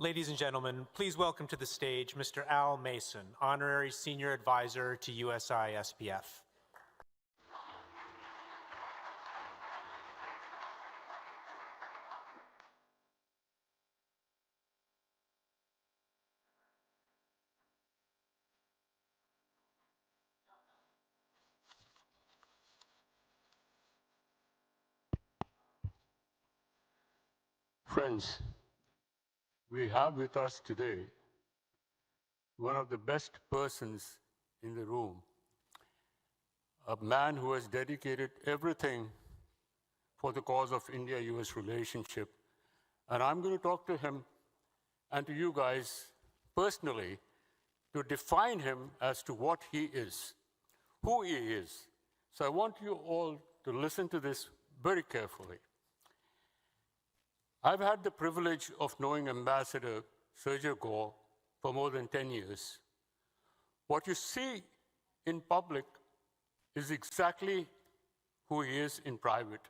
Ladies and gentlemen, please welcome to the stage Mr. Al Mason, Honorary Senior Advisor to USISPF. Friends, we have with us today one of the best persons in the room, a man who has dedicated everything for the cause of India-U.S. relationship. And I'm going to talk to him and to you guys personally to define him as to what he is, who he is. So I want you all to listen to this very carefully. I've had the privilege of knowing Ambassador Sergio Gor for more than 10 years. What you see in public is exactly who he is in private.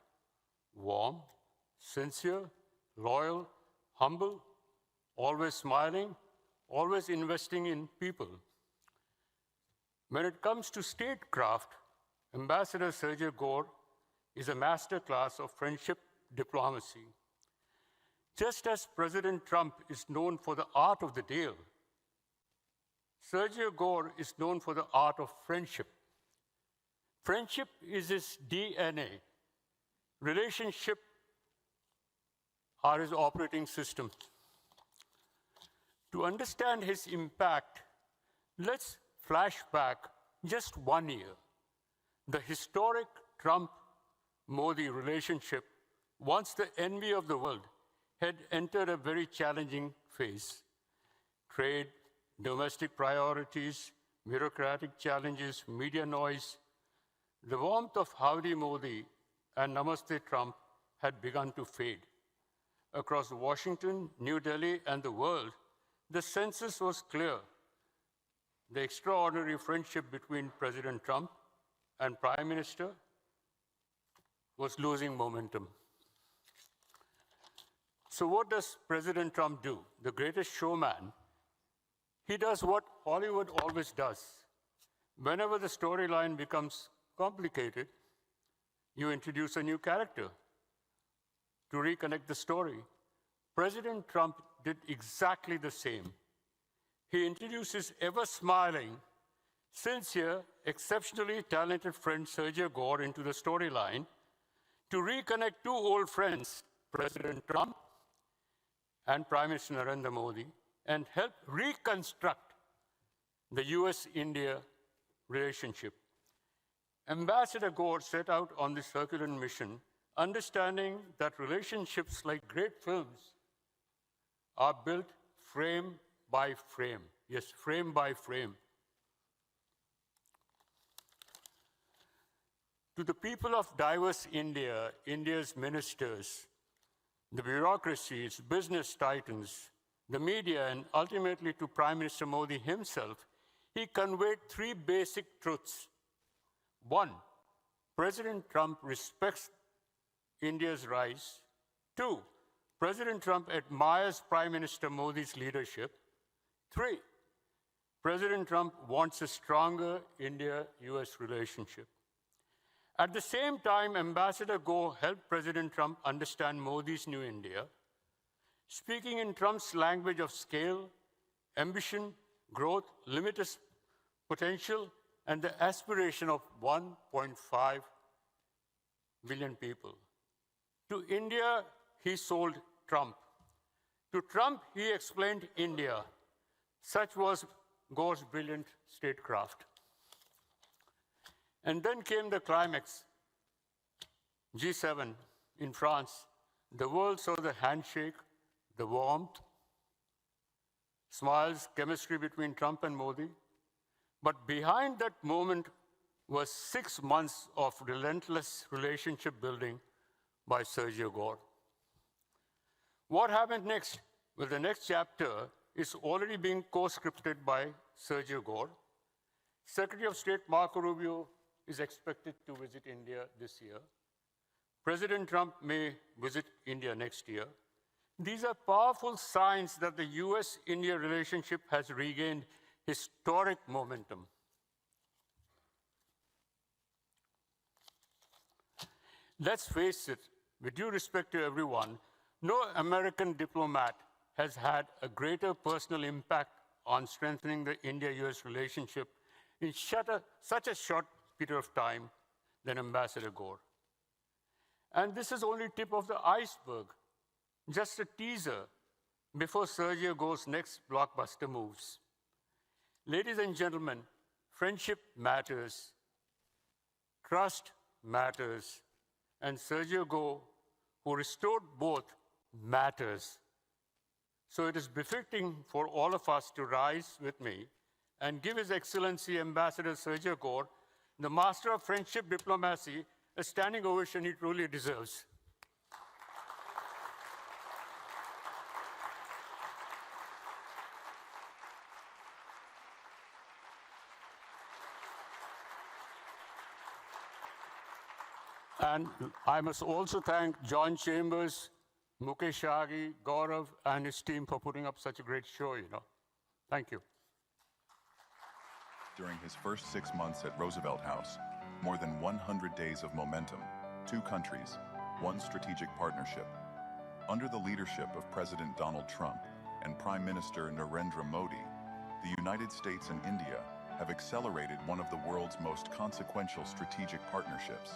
Warm, sincere, loyal, humble, always smiling, always investing in people. When it comes to statecraft, Ambassador Sergio Gor is a master class of friendship diplomacy. Just as President Trump is known for the art of the deal, Sergio Gor is known for the art of friendship. Friendship is his DNA. Relationship are his operating system. To understand his impact, let's flash back just 1 year. The historic Trump-Modi relationship, once the envy of the world, had entered a very challenging phase. Trade, domestic priorities, bureaucratic challenges, media noise. The warmth of Howdy Modi and Namaste Trump had begun to fade. Across Washington, New Delhi, and the world, the census was clear. The extraordinary friendship between President Trump and Prime Minister was losing momentum. So what does President Trump do? The greatest showman. He does what Hollywood always does. Whenever the storyline becomes complicated, you introduce a new character to reconnect the story. President Trump did exactly the same. He introduces ever-smiling, sincere, exceptionally talented friend Sergio Gor into the storyline to reconnect two old friends, President Trump and Prime Minister Narendra Modi, and help reconstruct the US-India relationship. Ambassador Gore set out on this Herculean mission, understanding that relationships, like great films, are built frame by frame. Yes, frame by frame. To the people of diverse India, India's ministers, the bureaucracies, business titans, the media, and ultimately to Prime Minister Modi himself, he conveyed three basic truths. One, President Trump respects India's rise. Two, President Trump admires Prime Minister Modi's leadership. Three, President Trump wants a stronger India-US relationship. At the same time, Ambassador Gore helped President Trump understand Modi's new India, speaking in Trump's language of scale, ambition, growth, limitless potential, and the aspiration of 1.5 billion people. To India, he sold Trump. To Trump, he explained India. Such was Gore's brilliant statecraft. And then came the climax, G7 in France. The world saw the handshake, the warmth, smiles, chemistry between Trump and Modi. But behind that moment was 6 months of relentless relationship building by Sergio Gor. What happened next? Well, the next chapter is already being co-scripted by Sergio Gor. Secretary of State Marco Rubio is expected to visit India this year. President Trump may visit India next year. These are powerful signs that the US-India relationship has regained historic momentum. Let's face it, with due respect to everyone, no American diplomat has had a greater personal impact on strengthening the India-US relationship in such a short period of time than Ambassador Gore. And this is only tip of the iceberg, just a teaser before Sergio Gore's next blockbuster moves. Ladies and gentlemen, friendship matters, trust matters, and Sergio Gore, who restored both, matters. So it is befitting for all of us to rise with me and give His Excellency Ambassador Sergio Gor, the master of friendship diplomacy, a standing ovation he truly deserves. And I must also thank John Chambers, Mukesh Aghi, Gaurav, and his team for putting up such a great show, Thank you. During his first 6 months at Roosevelt House, more than 100 days of momentum, 2 countries, 1 strategic partnership. Under the leadership of President Donald Trump and Prime Minister Narendra Modi, the United States and India have accelerated one of the world's most consequential strategic partnerships.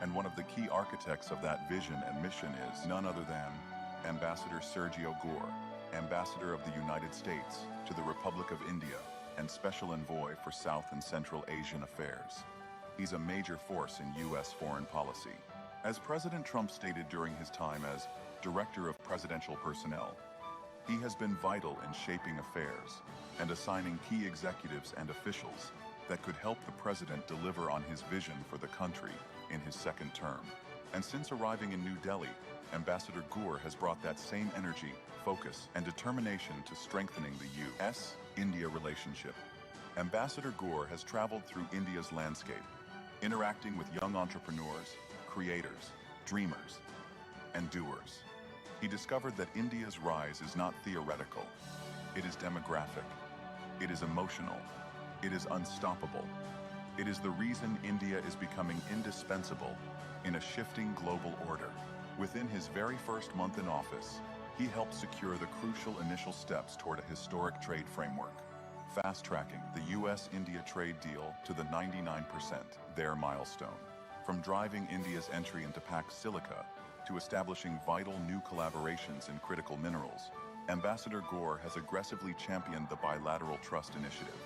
And one of the key architects of that vision and mission is none other than Ambassador Sergio Gor, Ambassador of the United States to the Republic of India and Special Envoy for South and Central Asian Affairs. He's a major force in U.S. foreign policy. As President Trump stated during his time as Director of Presidential Personnel, he has been vital in shaping affairs and assigning key executives and officials that could help the President deliver on his vision for the country in his second term. And since arriving in New Delhi, Ambassador Gore has brought that same energy, focus, and determination to strengthening the U.S.-India relationship. Ambassador Gore has traveled through India's landscape, interacting with young entrepreneurs, creators, dreamers, and doers. He discovered that India's rise is not theoretical. It is demographic. It is emotional. It is unstoppable. It is the reason India is becoming indispensable in a shifting global order. Within his very first month in office, he helped secure the crucial initial steps toward a historic trade framework, fast-tracking the U.S.-India trade deal to the 99% their milestone. From driving India's entry into pact Silica to establishing vital new collaborations in critical minerals, Ambassador Gore has aggressively championed the Bilateral Trust Initiative,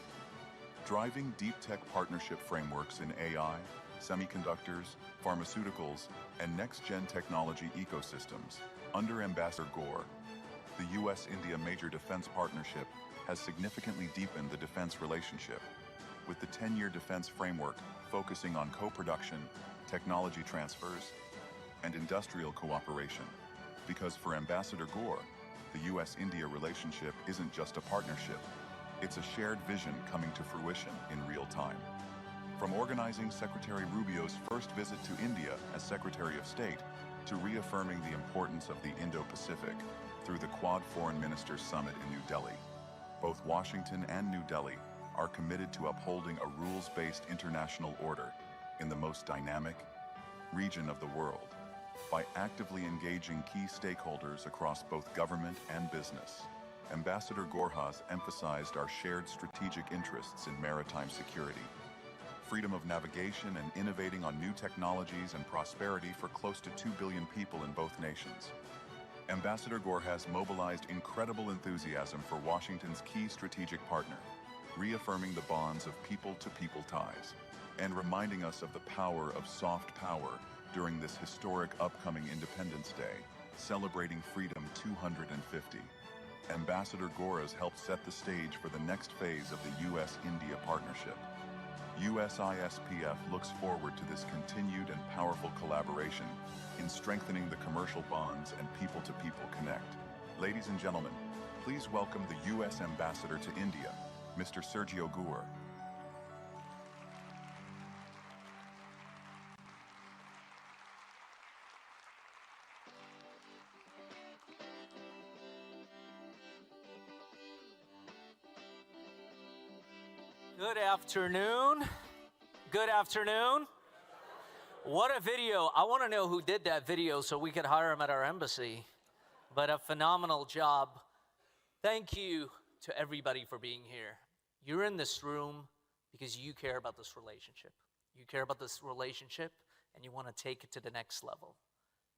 driving deep tech partnership frameworks in AI, semiconductors, pharmaceuticals, and next-gen technology ecosystems. Under Ambassador Gore, the U.S.-India Major Defense Partnership has significantly deepened the defense relationship, with the 10-year defense framework focusing on co-production, technology transfers, and industrial cooperation. Because for Ambassador Gore, the U.S.-India relationship isn't just a partnership, it's a shared vision coming to fruition in real time. From organizing Secretary Rubio's first visit to India as Secretary of State, to reaffirming the importance of the Indo-Pacific through the Quad Foreign Ministers Summit in New Delhi, both Washington and New Delhi are committed to upholding a rules-based international order in the most dynamic region of the world by actively engaging key stakeholders across both government and business. Ambassador Gore has emphasized our shared strategic interests in maritime security, freedom of navigation, and innovating on new technologies and prosperity for close to 2 billion people in both nations. Ambassador Gore has mobilized incredible enthusiasm for Washington's key strategic partner, reaffirming the bonds of people-to-people ties, and reminding us of the power of soft power during this historic upcoming Independence Day, celebrating Freedom 250. Ambassador Gore has helped set the stage for the next phase of the U.S.-India partnership. USISPF looks forward to this continued and powerful collaboration in strengthening the commercial bonds and people-to-people connect. Ladies and gentlemen, please welcome the U.S. Ambassador to India, Mr. Sergio Gor. Good afternoon. Good afternoon. What a video. I want to know who did that video so we could hire him at our embassy. But a phenomenal job. Thank you to everybody for being here. You're in this room because you care about this relationship. You care about this relationship and you want to take it to the next level.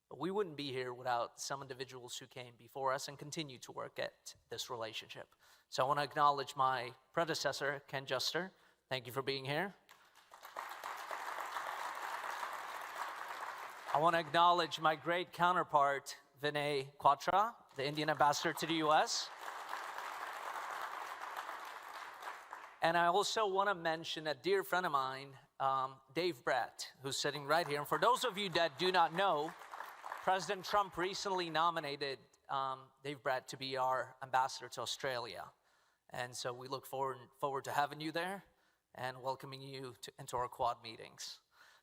But we wouldn't be here without some individuals who came before us and continue to work at this relationship. So I want to acknowledge my predecessor, Ken Juster. Thank you for being here. I want to acknowledge my great counterpart, Vinay Quatra, the Indian ambassador to the U.S. And I also want to mention a dear friend of mine, Dave Bratt, who's sitting right here. And for those of you that do not know, President Trump recently nominated Dave Bratt to be our ambassador to Australia. And so we look forward to having you there and welcoming you into our Quad meetings.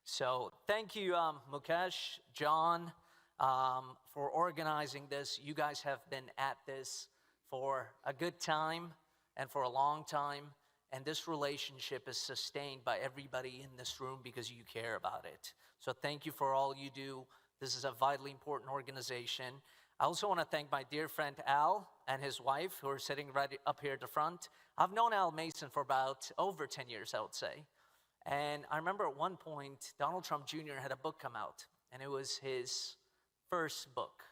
So thank you, Mukesh, John, for organizing this. You guys have been at this for a good time and for a long time. And this relationship is sustained by everybody in this room because you care about it. So thank you for all you do. This is a vitally important organization. I also want to thank my dear friend Al and his wife who are sitting right up here at the front. I've known Al Mason for about over 10 years, I would say. And I remember at one point, Donald Trump Jr. had a book come out, and it was his first book.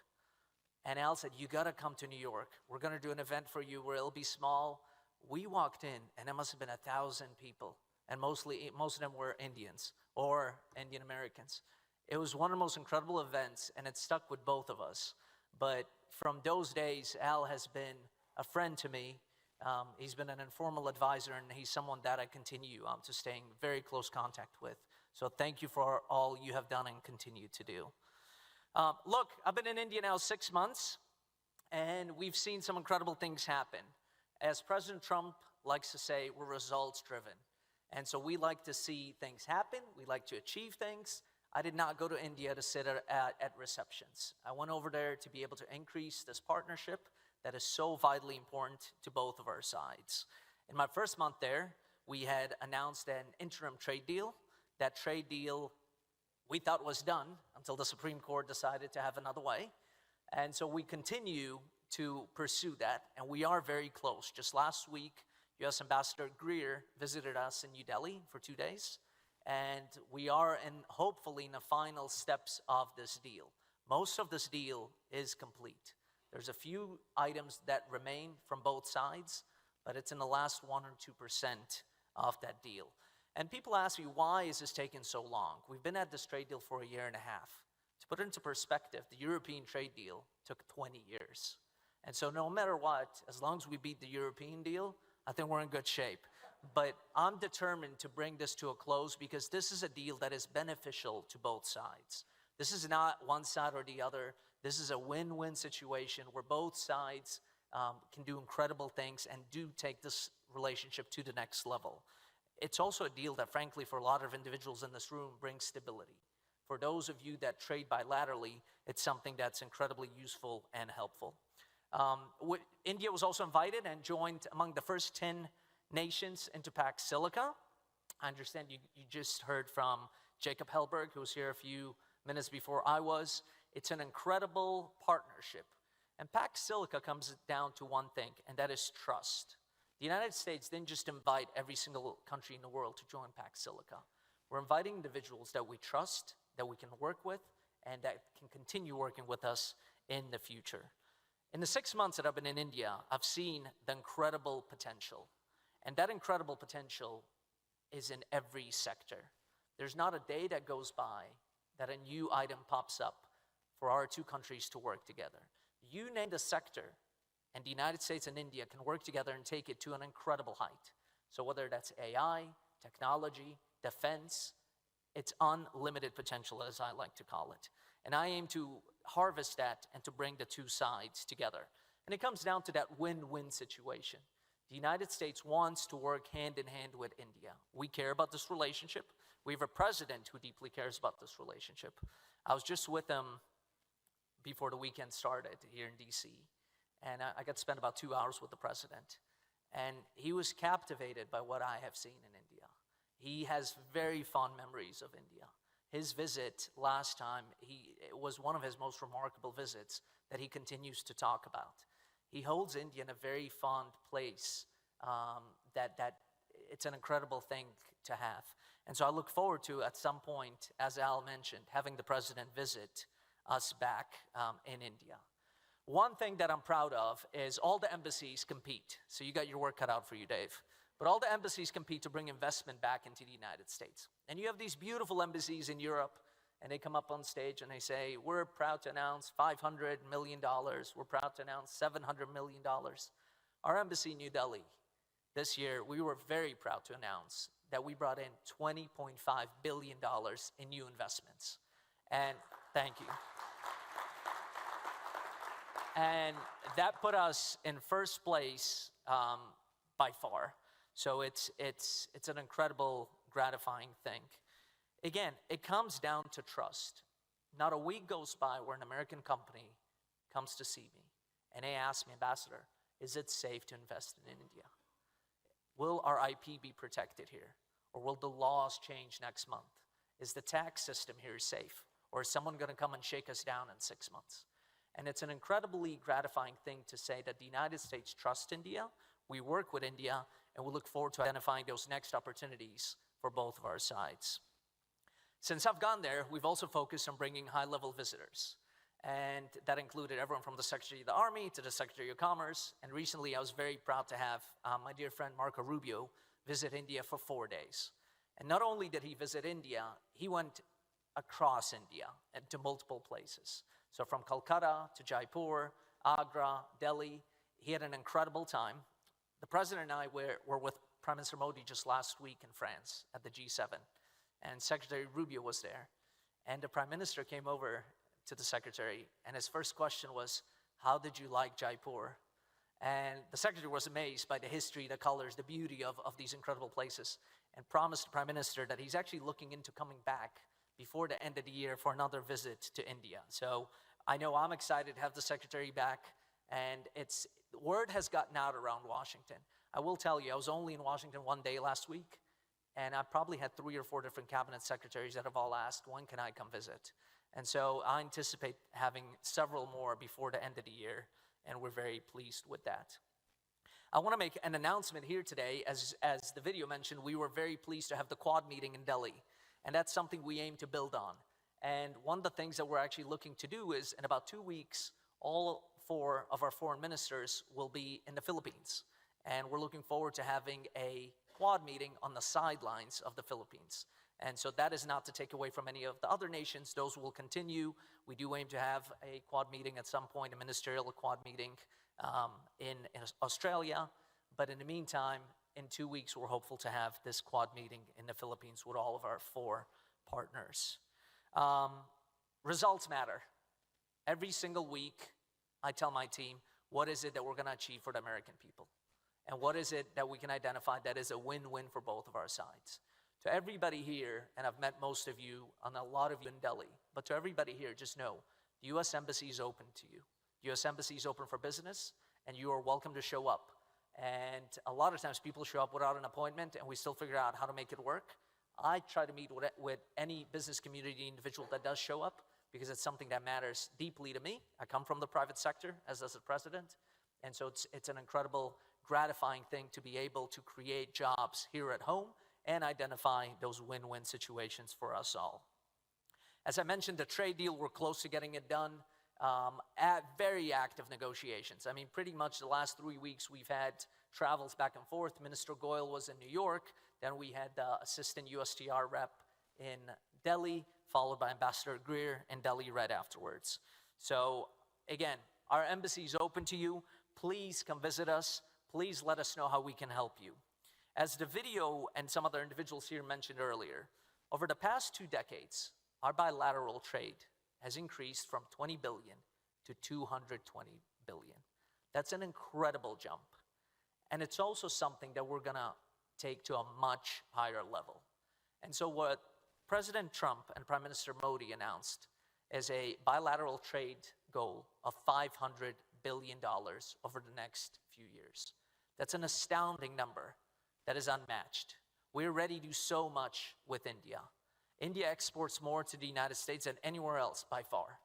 And Al said, you got to come to New York. We're going to do an event for you where it'll be small. We walked in, and there must have been 1,000 people, and most of them were Indians or Indian Americans. It was one of the most incredible events, and it stuck with both of us. But from those days, Al has been a friend to me. He's been an informal advisor, and he's someone that I continue to stay in very close contact with. So thank you for all you have done and continue to do. Look, I've been in India now 6 months, and we've seen some incredible things happen. As President Trump likes to say, we're results-driven. And so we like to see things happen. We like to achieve things. I did not go to India to sit at receptions. I went over there to be able to increase this partnership that is so vitally important to both of our sides. In my first month there, we had announced an interim trade deal. That trade deal we thought was done until the Supreme Court decided to have another way. And so we continue to pursue that, and we are very close. Just last week, U.S. Ambassador Gore visited us in New Delhi for 2 days. And we are hopefully in the final steps of this deal. Most of this deal is complete. There's a few items that remain from both sides, but it's in the last 1 or 2% of that deal. And people ask me, why is this taking so long? We've been at this trade deal for 1.5 years. To put it into perspective, the European trade deal took 20 years. And so no matter what, as long as we beat the European deal, I think we're in good shape. But I'm determined to bring this to a close because this is a deal that is beneficial to both sides. This is not one side or the other. This is a win-win situation where both sides can do incredible things and do take this relationship to the next level. It's also a deal that, frankly, for a lot of individuals in this room, brings stability. For those of you that trade bilaterally, it's something that's incredibly useful and helpful. India was also invited and joined among the first 10 nations into pact Silica. I understand you just heard from Jacob Hellberg, who was here a few minutes before I was. It's an incredible partnership. And pact Silica comes down to one thing, and that is trust. The United States didn't just invite every single country in the world to join pact Silica. We're inviting individuals that we trust, that we can work with, and that can continue working with us in the future. In the 6 months that I've been in India, I've seen the incredible potential. And that incredible potential is in every sector. There's not a day that goes by that a new item pops up for our two countries to work together. You name the sector, and the United States and India can work together and take it to an incredible height. So whether that's AI, technology, defense, it's unlimited potential, as I like to call it. And I aim to harvest that and to bring the two sides together. And it comes down to that win-win situation. The United States wants to work hand in hand with India. We care about this relationship. We have a president who deeply cares about this relationship. I was just with him before the weekend started here in DC, and I got to spend about 2 hours with the president. and he was captivated by what I have seen in India. He has very fond memories of India. His visit last time, it was one of his most remarkable visits that he continues to talk about. He holds India in a very fond place, that it's an incredible thing to have. And so I look forward to, at some point, as Al mentioned, having the president visit us back in India. One thing that I'm proud of is all the embassies compete. So you got your work cut out for you, Dave. But all the embassies compete to bring investment back into the United States. And you have these beautiful embassies in Europe, and they come up on stage and they say, we're proud to announce $500 million. We're proud to announce $700 million. Our embassy in New Delhi, this year, we were very proud to announce that we brought in $20.5 billion in new investments. And thank you. And that put us in first place by far. So it's an incredible, gratifying thing. Again, it comes down to trust. Not a week goes by where an American company comes to see me and they ask me, Ambassador, is it safe to invest in India? Will our IP be protected here? Or will the laws change next month? Is the tax system here safe? Or is someone going to come and shake us down in 6 months? And it's an incredibly gratifying thing to say that the United States trusts India, we work with India, and we look forward to identifying those next opportunities for both of our sides. Since I've gone there, we've also focused on bringing high-level visitors. And that included everyone from the Secretary of the Army to the Secretary of Commerce. And recently, I was very proud to have my dear friend Marco Rubio visit India for 4 days. And not only did he visit India, he went across India and to multiple places. So from Calcutta to Jaipur, Agra, Delhi, he had an incredible time. The President and I were with Prime Minister Modi just last week in France at the G7. And Secretary Rubio was there. And the Prime Minister came over to the Secretary, and his first question was, how did you like Jaipur? And the Secretary was amazed by the history, the colors, the beauty of these incredible places, and promised the Prime Minister that he's actually looking into coming back before the end of the year for another visit to India. So I know I'm excited to have the Secretary back, and word has gotten out around Washington. I will tell you, I was only in Washington 1 day last week, and I probably had 3 or 4 different cabinet secretaries that have all asked, when can I come visit? And so I anticipate having several more before the end of the year, and we're very pleased with that. I want to make an announcement here today. As the video mentioned, we were very pleased to have the Quad meeting in Delhi, and that's something we aim to build on. And one of the things that we're actually looking to do is, in about 2 weeks, all 4 of our foreign ministers will be in the Philippines. And we're looking forward to having a Quad meeting on the sidelines of the Philippines. And so that is not to take away from any of the other nations. Those will continue. We do aim to have a Quad meeting at some point, a ministerial Quad meeting in Australia. But in the meantime, in 2 weeks, we're hopeful to have this Quad meeting in the Philippines with all of our 4 partners. Results matter. Every single week, I tell my team, what is it that we're going to achieve for the American people? And what is it that we can identify that is a win-win for both of our sides? To everybody here, and I've met most of you, and a lot of you in Delhi, but to everybody here, just know, the U.S. Embassy is open to you. The U.S. Embassy is open for business, and you are welcome to show up. And a lot of times people show up without an appointment, and we still figure out how to make it work. I try to meet with any business community individual that does show up, because it's something that matters deeply to me. I come from the private sector, as does the president, and so it's an incredible, gratifying thing to be able to create jobs here at home and identify those win-win situations for us all. As I mentioned, the trade deal, we're close to getting it done. Very active negotiations. I mean, pretty much the last 3 weeks we've had travels back and forth. Minister Gore was in New York. Then we had the assistant USTR rep in Delhi, followed by Ambassador Greer in Delhi right afterwards. So again, our embassy is open to you. Please come visit us. Please let us know how we can help you. As the video and some other individuals here mentioned earlier, over the past 2 decades, our bilateral trade has increased from 20 billion to 220 billion. That's an incredible jump. And it's also something that we're gonna take to a much higher level. And so what President Trump and Prime Minister Modi announced is a bilateral trade goal of $500 billion over the next few years. That's an astounding number that is unmatched. We're ready to do so much with India. India exports more to the United States than anywhere else by far.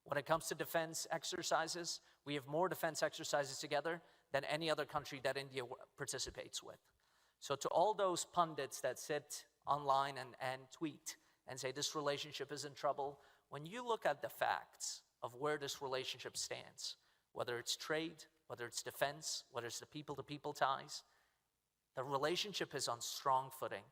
When it comes to defense exercises, we have more defense exercises together than any other country that India participates with. So to all those pundits that sit online and tweet and say this relationship is in trouble, when you look at the facts of where this relationship stands, whether it's trade, whether it's defense, whether it's the people-to-people ties, the relationship is on strong footing.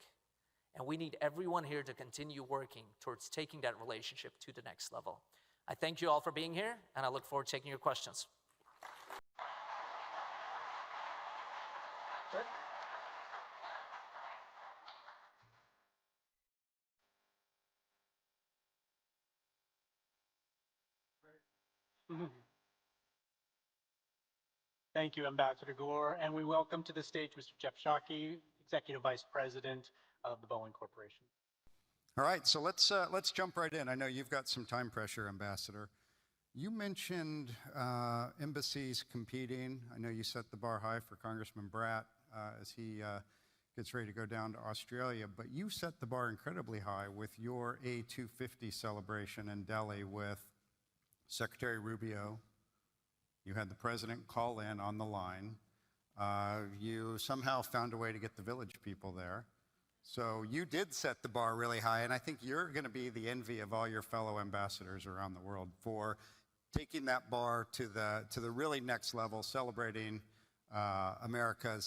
And we need everyone here to continue working towards taking that relationship to the next level. I thank you all for being here, and I look forward to taking your questions. Thank you, Ambassador Gore, and we welcome to the stage Mr. Jeff Shockey, Executive Vice President of the Boeing Corporation. All right, so let's jump right in. I know you've got some time pressure, Ambassador. You mentioned embassies competing. I know you set the bar high for Congressman Bratt as he gets ready to go down to Australia, but you set the bar incredibly high with your A250 celebration in Delhi with Secretary Rubio. You had the president call in on the line. You somehow found a way to get the village people there. So you did set the bar really high, and I think you're going to be the envy of all your fellow ambassadors around the world for taking that bar to the really next level, celebrating America's